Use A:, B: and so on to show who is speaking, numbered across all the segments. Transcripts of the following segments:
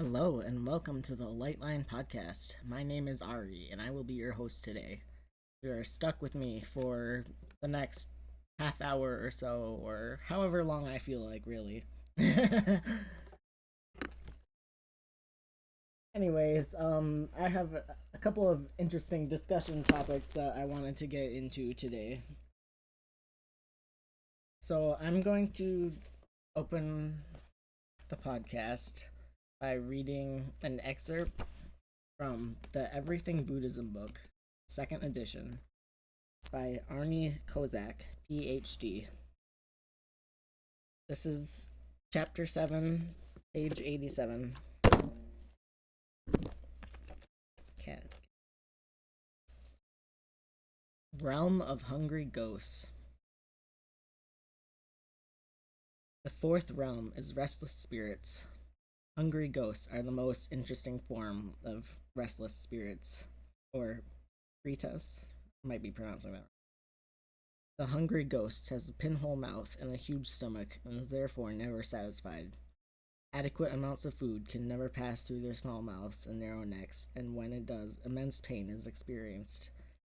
A: Hello and welcome to the Lightline podcast. My name is Ari and I will be your host today. You are stuck with me for the next half hour or so, or however long I feel like, really. Anyways, I have a couple of interesting discussion topics that I wanted to get into today. So I'm going to open the podcast by reading an excerpt from the Everything Buddhism book, second edition, by Arnie Kozak, PhD. This is chapter 7, page 87. Cat. Realm of Hungry Ghosts. The fourth realm is restless spirits. Hungry ghosts are the most interesting form of restless spirits, or pretas. Might be pronouncing that. The hungry ghost has a pinhole mouth and a huge stomach, and is therefore never satisfied. Adequate amounts of food can never pass through their small mouths and narrow necks, and when it does, immense pain is experienced.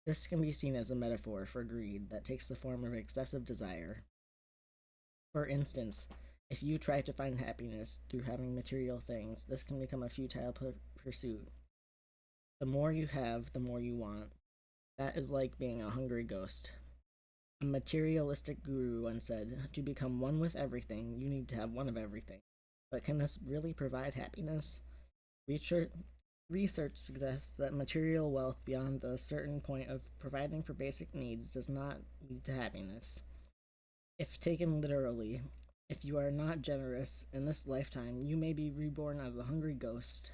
A: This can be seen as a metaphor for greed that takes the form of excessive desire. For instance, if you try to find happiness through having material things, this can become a futile pursuit. The more you have, the more you want. That is like being a hungry ghost. A materialistic guru once said, "To become one with everything, you need to have one of everything." But can this really provide happiness? Research suggests that material wealth beyond a certain point of providing for basic needs does not lead to happiness. If taken literally, if you are not generous in this lifetime, you may be reborn as a hungry ghost.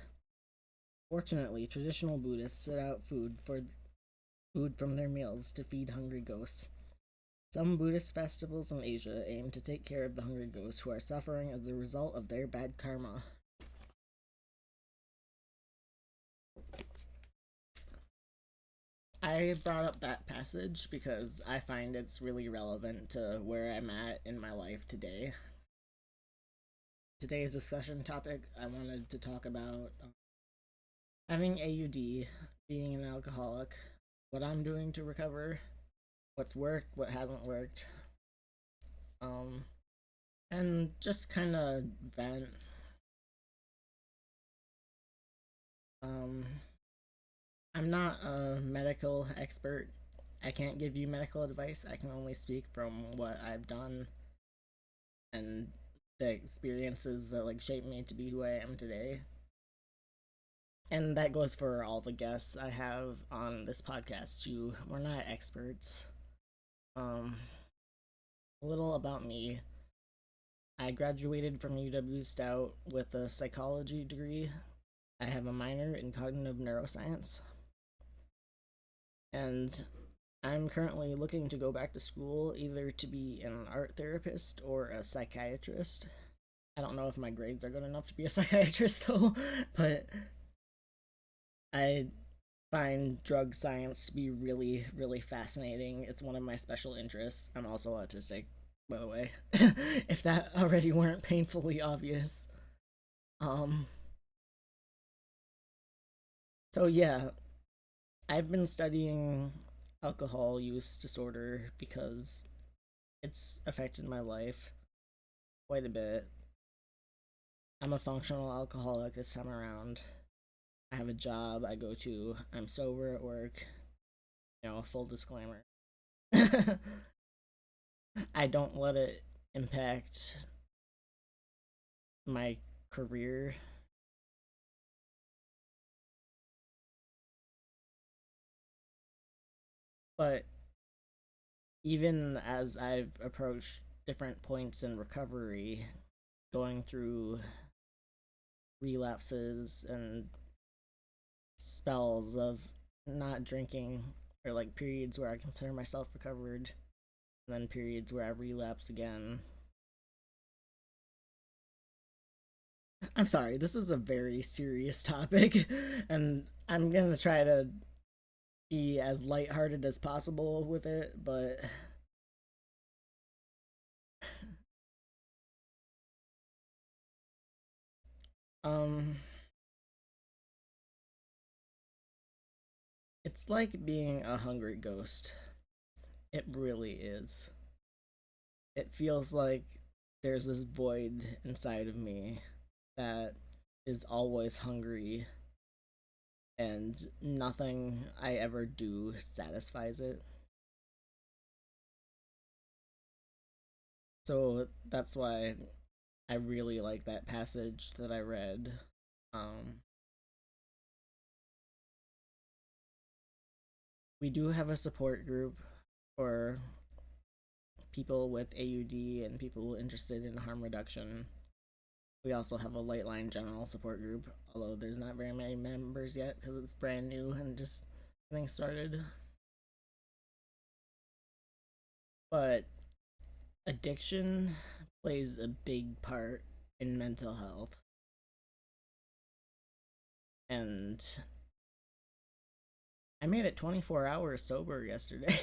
A: Fortunately, traditional Buddhists set out food from their meals to feed hungry ghosts. Some Buddhist festivals in Asia aim to take care of the hungry ghosts who are suffering as a result of their bad karma. I brought up that passage because I find it's really relevant to where I'm at in my life today. Today's discussion topic, I wanted to talk about having AUD, being an alcoholic, what I'm doing to recover, what's worked, what hasn't worked, and just kind of vent. I'm not a medical expert. I can't give you medical advice. I can only speak from what I've done and the experiences that shaped me to be who I am today. And that goes for all the guests I have on this podcast too. We're not experts. A little about me. I graduated from UW Stout with a psychology degree. I have a minor in cognitive neuroscience. And I'm currently looking to go back to school, either to be an art therapist or a psychiatrist. I don't know if my grades are good enough to be a psychiatrist though, but I find drug science to be really, really fascinating. It's one of my special interests. I'm also autistic, by the way, if that already weren't painfully obvious. So yeah, I've been studying alcohol use disorder because it's affected my life quite a bit. I'm a functional alcoholic this time around. I have a job I go to. I'm sober at work. Full disclaimer. I don't let it impact my career. But even as I've approached different points in recovery, going through relapses and spells of not drinking, or periods where I consider myself recovered, and then periods where I relapse again. I'm sorry, this is a very serious topic, and I'm gonna try to be as lighthearted as possible with it, but um It's like being a hungry ghost. It really is. It feels like there's this void inside of me that is always hungry, and nothing I ever do satisfies it. So that's why I really like that passage that I read. Um, we do have a support group for people with AUD and people interested in harm reduction. We also have a Lightline general support group, although there's not very many members yet because it's brand new and just getting started. But addiction plays a big part in mental health. And I made it 24 hours sober yesterday,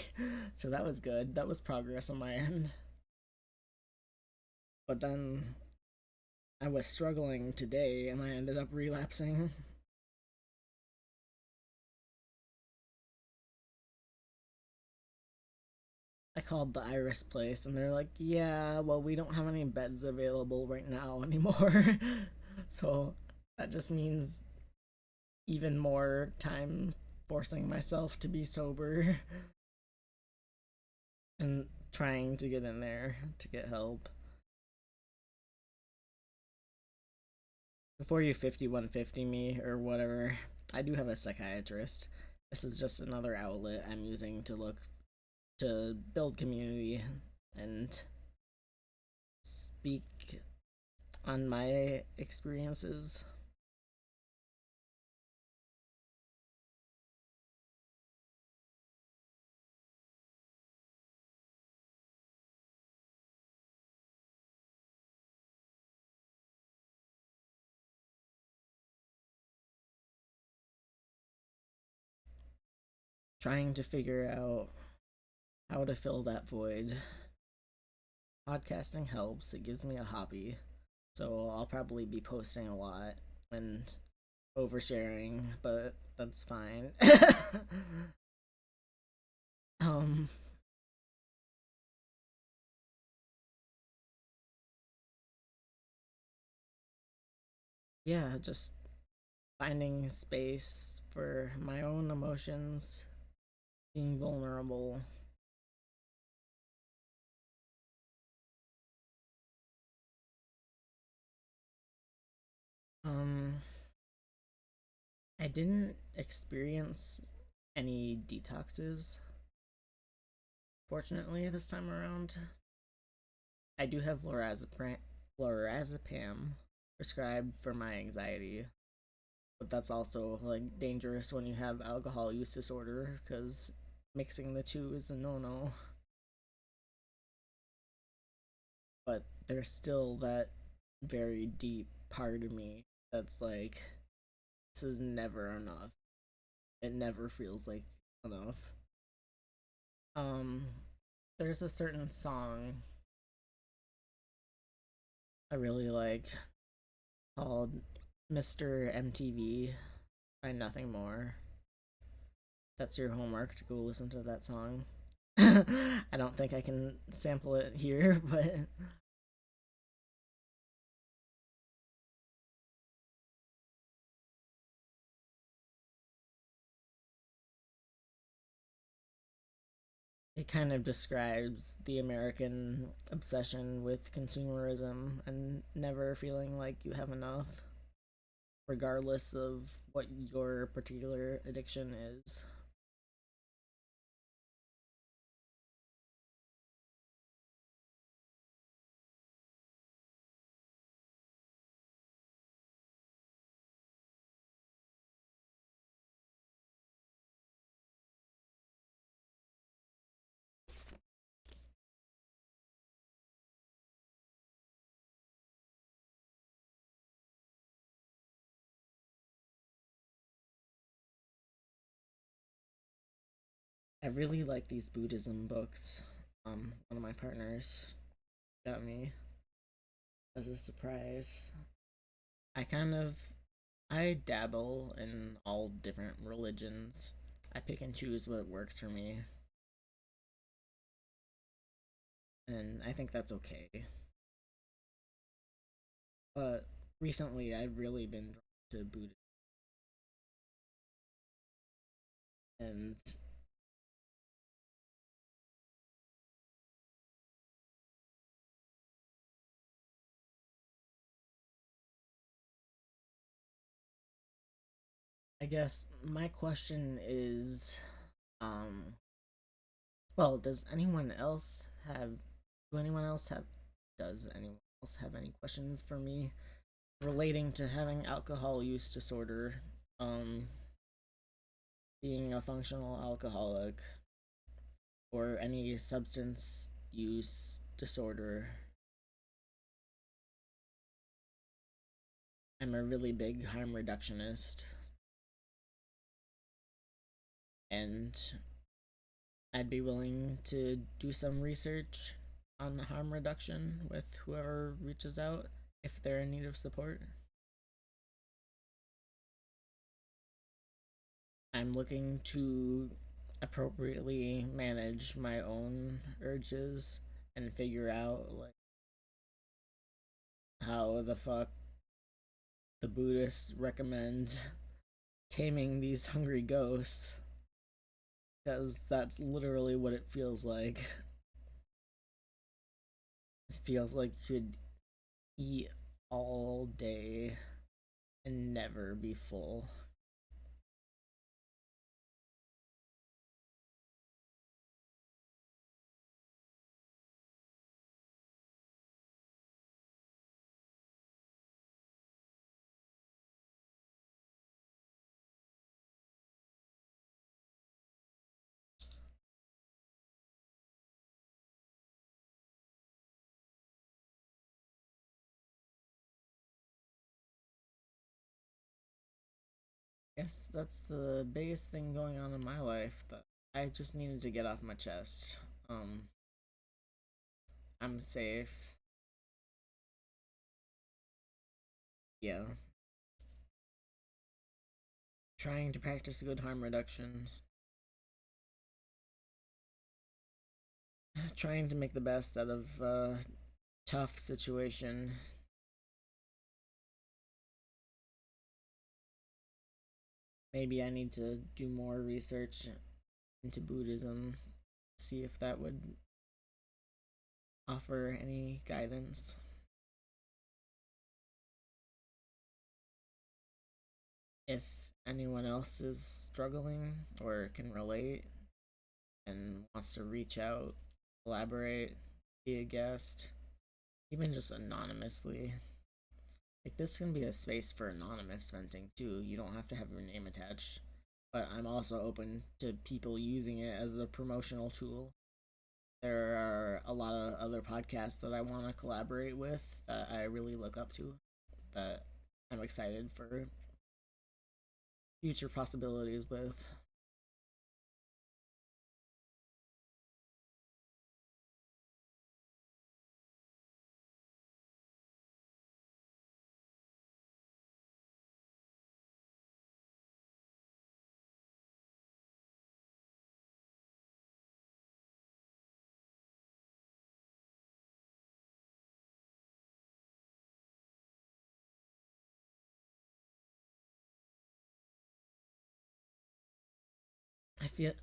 A: so that was good. That was progress on my end. But then I was struggling today and I ended up relapsing. I called the Iris place and they're like, yeah, well, we don't have any beds available right now anymore. So that just means even more time forcing myself to be sober and trying to get in there to get help. Before you 5150 me or whatever, I do have a psychiatrist. This is just another outlet I'm using to look to build community and speak on my experiences. Trying to figure out how to fill that void. Podcasting helps, it gives me a hobby. So I'll probably be posting a lot and oversharing, but that's fine. um yeah, just finding space for my own emotions, being vulnerable. Um I didn't experience any detoxes, fortunately, this time around. I do have lorazepam prescribed for my anxiety, but that's also like dangerous when you have alcohol use disorder because mixing the two is a no-no. But there's still that very deep part of me that's like, this is never enough. It never feels like enough. Um, there's a certain song I really like called Mr. MTV by Nothing More. That's your homework to go listen to that song. I don't think I can sample it here, but it kind of describes the American obsession with consumerism and never feeling like you have enough, regardless of what your particular addiction is. I really like these Buddhism books. One of my partners got me as a surprise. I kind of I dabble in all different religions. I pick and choose what works for me, and I think that's okay. But recently, I've really been drawn to Buddhism, and I guess my question is, um, well, do anyone else have, does anyone else have any questions for me relating to having alcohol use disorder, um, being a functional alcoholic, or any substance use disorder? I'm a really big harm reductionist, and I'd be willing to do some research on harm reduction with whoever reaches out if they're in need of support. I'm looking to appropriately manage my own urges and figure out like how the fuck the Buddhists recommend taming these hungry ghosts, because that's literally what it feels like. It feels like you could eat all day and never be full. Guess that's the biggest thing going on in my life that I just needed to get off my chest. Um, I'm safe. Yeah. Trying to practice good harm reduction. Trying to make the best out of a tough situation. Maybe I need to do more research into Buddhism, see if that would offer any guidance. If anyone else is struggling or can relate and wants to reach out, collaborate, be a guest, even just anonymously. Like, this can be a space for anonymous venting too. You don't have to have your name attached. But I'm also open to people using it as a promotional tool. There are a lot of other podcasts that I want to collaborate with that I really look up to, that I'm excited for future possibilities with.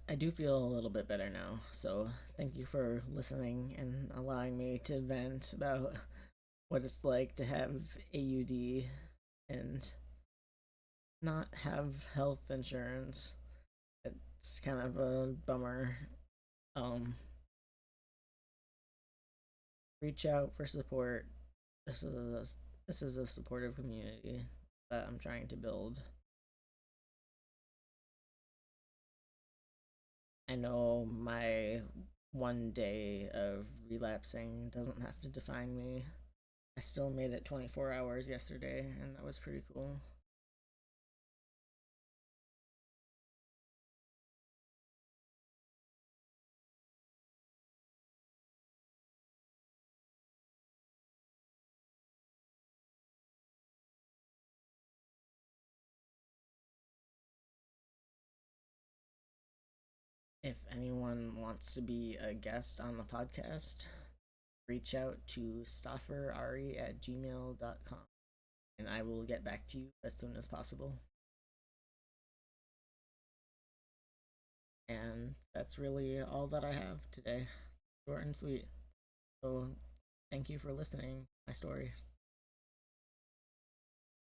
A: I do feel a little bit better now. So thank you for listening and allowing me to vent about what it's like to have AUD and not have health insurance. It's kind of a bummer. Um, reach out for support. This is a, this is a supportive community that I'm trying to build. I know my one day of relapsing doesn't have to define me. I still made it 24 hours yesterday, and that was pretty cool. If anyone wants to be a guest on the podcast, reach out to stofferari@gmail.com and I will get back to you as soon as possible. And that's really all that I have today. Short and sweet. So thank you for listening to my story.